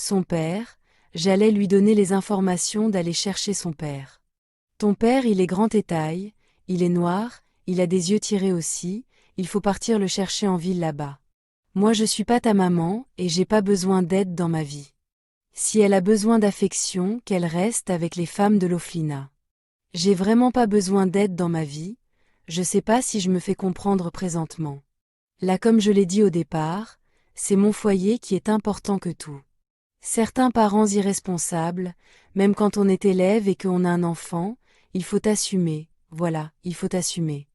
Son père, j'allais lui donner les informations d'aller chercher son père. Ton père, il est grand et taille, il est noir, il a des yeux tirés aussi, il faut partir le chercher en ville là-bas. Moi je suis pas ta maman, et j'ai pas besoin d'aide dans ma vie. Si elle a besoin d'affection, qu'elle reste avec les femmes de l'Oflina. J'ai vraiment pas besoin d'aide dans ma vie, je sais pas si je me fais comprendre présentement. Là comme je l'ai dit au départ, c'est mon foyer qui est important que tout. Certains parents irresponsables, même quand on est élève et qu'on a un enfant, il faut assumer, voilà, il faut assumer.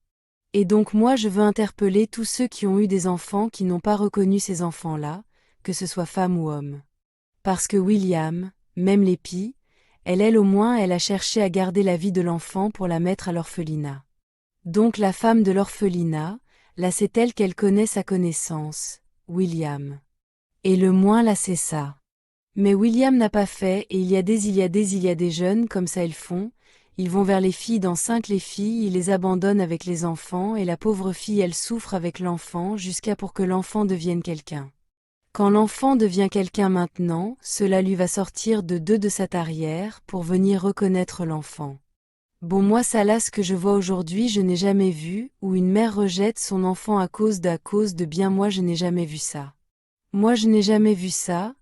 Et donc moi je veux interpeller tous ceux qui ont eu des enfants qui n'ont pas reconnu ces enfants-là, que ce soit femme ou homme. Parce que William, même l'épi, elle au moins elle a cherché à garder la vie de l'enfant pour la mettre à l'orphelinat. Donc la femme de l'orphelinat, là c'est elle qu'elle connaît sa connaissance, William. Et le moins là c'est ça. Mais William n'a pas fait et il y a des jeunes comme ça ils font, ils vont vers les filles dans 5 les filles, ils les abandonnent avec les enfants et la pauvre fille elle souffre avec l'enfant jusqu'à pour que l'enfant devienne quelqu'un. Quand l'enfant devient quelqu'un maintenant, cela lui va sortir de deux de sa tarière pour venir reconnaître l'enfant. Bon moi ça là ce que je vois aujourd'hui je n'ai jamais vu, où une mère rejette son enfant à cause de bien moi je n'ai jamais vu ça. Moi je n'ai jamais vu ça,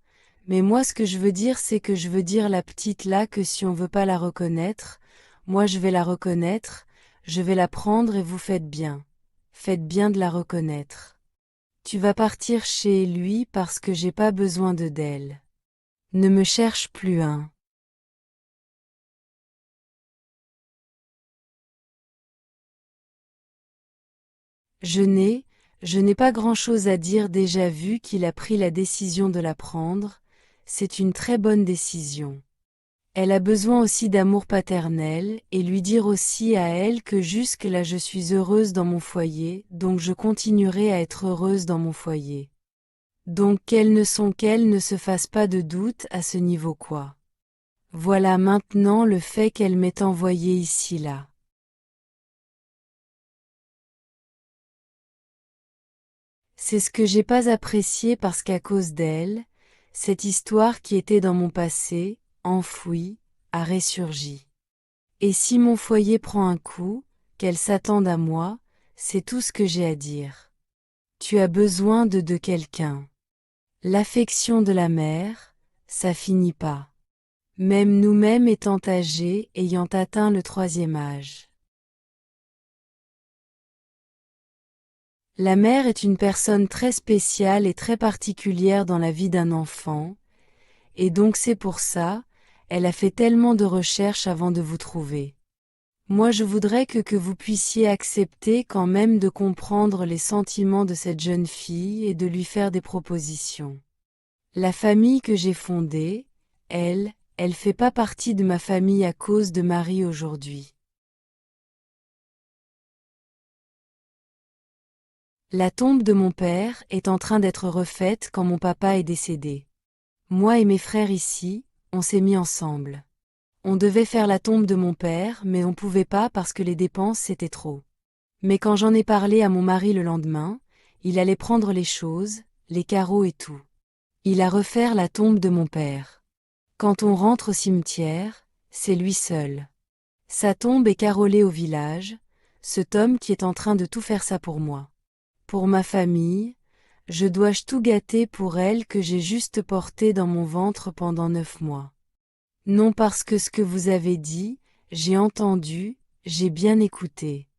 mais moi ce que je veux dire c'est que je veux dire la petite là que si on veut pas la reconnaître, moi je vais la reconnaître, je vais la prendre et vous faites bien. Faites bien de la reconnaître. Tu vas partir chez lui parce que j'ai pas besoin d'elle. Ne me cherche plus un. Je n'ai pas grand-chose à dire déjà vu qu'il a pris la décision de la prendre, c'est une très bonne décision. Elle a besoin aussi d'amour paternel, et lui dire aussi à elle que jusque-là je suis heureuse dans mon foyer, donc je continuerai à être heureuse dans mon foyer. Donc qu'elle ne se fasse pas de doute à ce niveau quoi. Voilà maintenant le fait qu'elle m'ait envoyé ici là. C'est ce que j'ai pas apprécié parce qu'à cause d'elle, cette histoire qui était dans mon passé, enfouie, a ressurgi. Et si mon foyer prend un coup, qu'elle s'attende à moi, c'est tout ce que j'ai à dire. Tu as besoin de quelqu'un. L'affection de la mère, ça finit pas. Même nous-mêmes étant âgés, ayant atteint le 3e âge. La mère est une personne très spéciale et très particulière dans la vie d'un enfant, et donc c'est pour ça, elle a fait tellement de recherches avant de vous trouver. Moi je voudrais que vous puissiez accepter quand même de comprendre les sentiments de cette jeune fille et de lui faire des propositions. La famille que j'ai fondée, elle fait pas partie de ma famille à cause de Marie aujourd'hui. La tombe de mon père est en train d'être refaite quand mon papa est décédé. Moi et mes frères ici, on s'est mis ensemble. On devait faire la tombe de mon père, mais on pouvait pas parce que les dépenses c'était trop. Mais quand j'en ai parlé à mon mari le lendemain, il allait prendre les choses, les carreaux et tout. Il a refaire la tombe de mon père. Quand on rentre au cimetière, c'est lui seul. Sa tombe est carrelée au village, cet homme qui est en train de tout faire ça pour moi. Pour ma famille, je dois tout gâter pour elle que j'ai juste porté dans mon ventre pendant 9 mois. Non parce que ce que vous avez dit, j'ai entendu, j'ai bien écouté.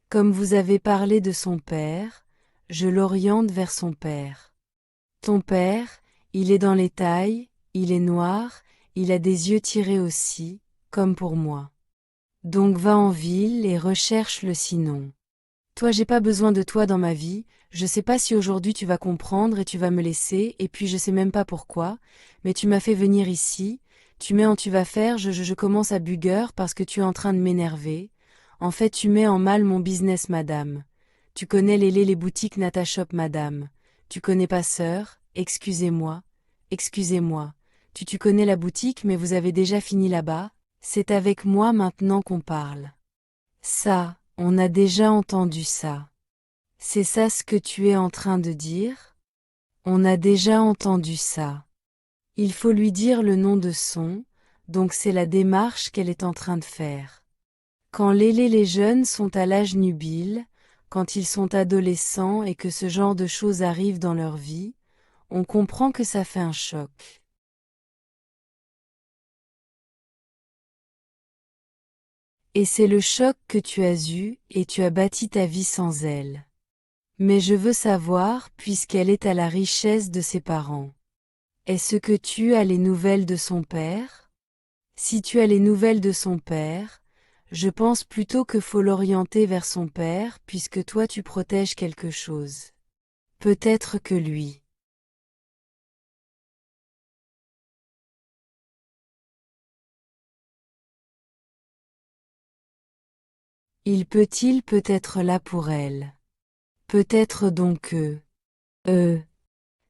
Comme vous avez parlé de son père, je l'oriente vers son père. Ton père, il est dans les tailles, il est noir, il a des yeux tirés aussi, comme pour moi. Donc va en ville et recherche le sinon. Toi j'ai pas besoin de toi dans ma vie, je sais pas si aujourd'hui tu vas comprendre et tu vas me laisser, et puis je sais même pas pourquoi, mais tu m'as fait venir ici, tu mets en tu vas faire, je commence à bugueur parce que tu es en train de m'énerver. En fait tu mets en mal mon business madame. Tu connais les boutiques Natashop madame. Tu connais pas sœur, excusez-moi, excusez-moi. Tu connais la boutique mais vous avez déjà fini là-bas, c'est avec moi maintenant qu'on parle. Ça, on a déjà entendu ça. C'est ça ce que tu es en train de dire? On a déjà entendu ça. Il faut lui dire le nom de son, donc c'est la démarche qu'elle est en train de faire. Quand les jeunes sont à l'âge nubile, quand ils sont adolescents et que ce genre de choses arrivent dans leur vie, on comprend que ça fait un choc. Et c'est le choc que tu as eu, et tu as bâti ta vie sans elle. Mais je veux savoir, puisqu'elle est à la richesse de ses parents. Est-ce que tu as les nouvelles de son père? Si tu as les nouvelles de son père, je pense plutôt que faut l'orienter vers son père puisque toi tu protèges quelque chose. Peut-être que lui. Il peut être là pour elle. Peut-être donc que,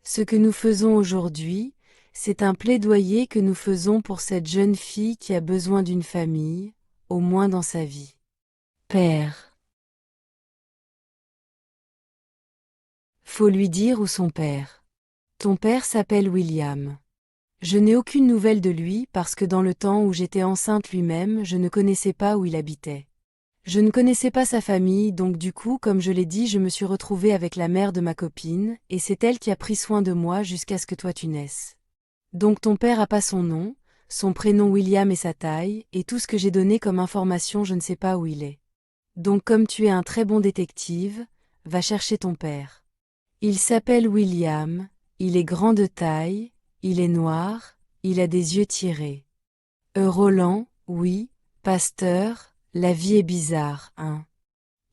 ce que nous faisons aujourd'hui, c'est un plaidoyer que nous faisons pour cette jeune fille qui a besoin d'une famille, au moins dans sa vie. Père. Faut lui dire où son père. Ton père s'appelle William. Je n'ai aucune nouvelle de lui parce que dans le temps où j'étais enceinte lui-même, je ne connaissais pas où il habitait. Je ne connaissais pas sa famille, donc du coup, comme je l'ai dit, je me suis retrouvée avec la mère de ma copine, et c'est elle qui a pris soin de moi jusqu'à ce que toi tu naisses. Donc ton père a pas son nom, son prénom William et sa taille, et tout ce que j'ai donné comme information je ne sais pas où il est. Donc comme tu es un très bon détective, va chercher ton père. Il s'appelle William, il est grand de taille, il est noir, il a des yeux tirés. Roland, oui, pasteur, la vie est bizarre, hein.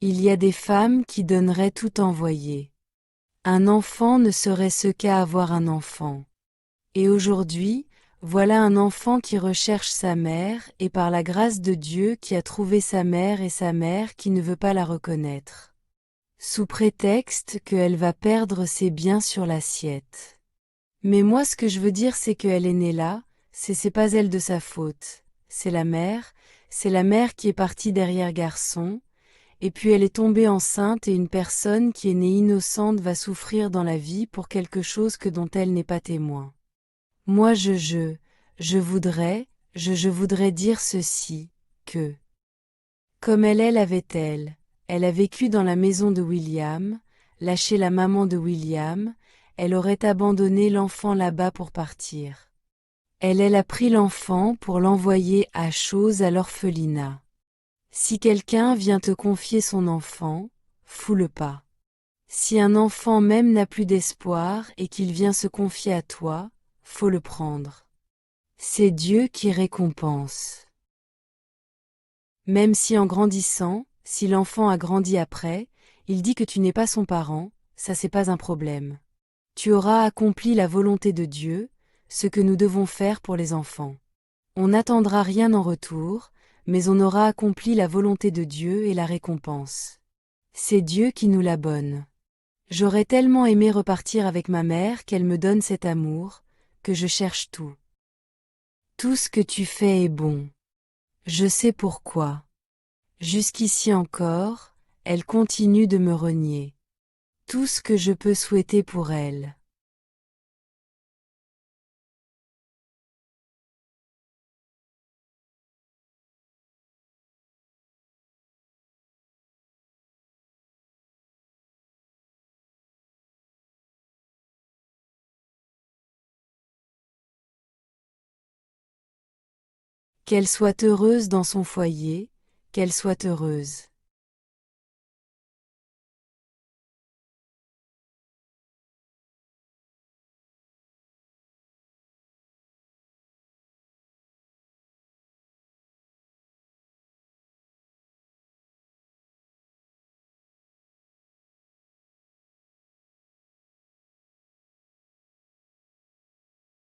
Il y a des femmes qui donneraient tout envoyer. Un enfant ne serait ce qu'à avoir un enfant. Et aujourd'hui, voilà un enfant qui recherche sa mère et par la grâce de Dieu qui a trouvé sa mère et sa mère qui ne veut pas la reconnaître. Sous prétexte qu'elle va perdre ses biens sur l'assiette. Mais moi ce que je veux dire c'est qu'elle est née là, c'est pas elle de sa faute. C'est la mère qui est partie derrière garçon, et puis elle est tombée enceinte et une personne qui est née innocente va souffrir dans la vie pour quelque chose que dont elle n'est pas témoin. Moi je voudrais dire ceci, que, comme elle elle a vécu dans la maison de William, lâché la maman de William, elle aurait abandonné l'enfant là-bas pour partir. Elle a pris l'enfant pour l'envoyer à chose à l'orphelinat. Si quelqu'un vient te confier son enfant, fous-le pas. Si un enfant même n'a plus d'espoir et qu'il vient se confier à toi, faut le prendre. C'est Dieu qui récompense. Même si en grandissant, si l'enfant a grandi après, il dit que tu n'es pas son parent, ça c'est pas un problème. Tu auras accompli la volonté de Dieu, ce que nous devons faire pour les enfants. On n'attendra rien en retour, mais on aura accompli la volonté de Dieu et la récompense. C'est Dieu qui nous l'abonne. J'aurais tellement aimé repartir avec ma mère qu'elle me donne cet amour, que je cherche tout. Tout ce que tu fais est bon. Je sais pourquoi. Jusqu'ici encore, elle continue de me renier. Tout ce que je peux souhaiter pour elle. Qu'elle soit heureuse dans son foyer, qu'elle soit heureuse.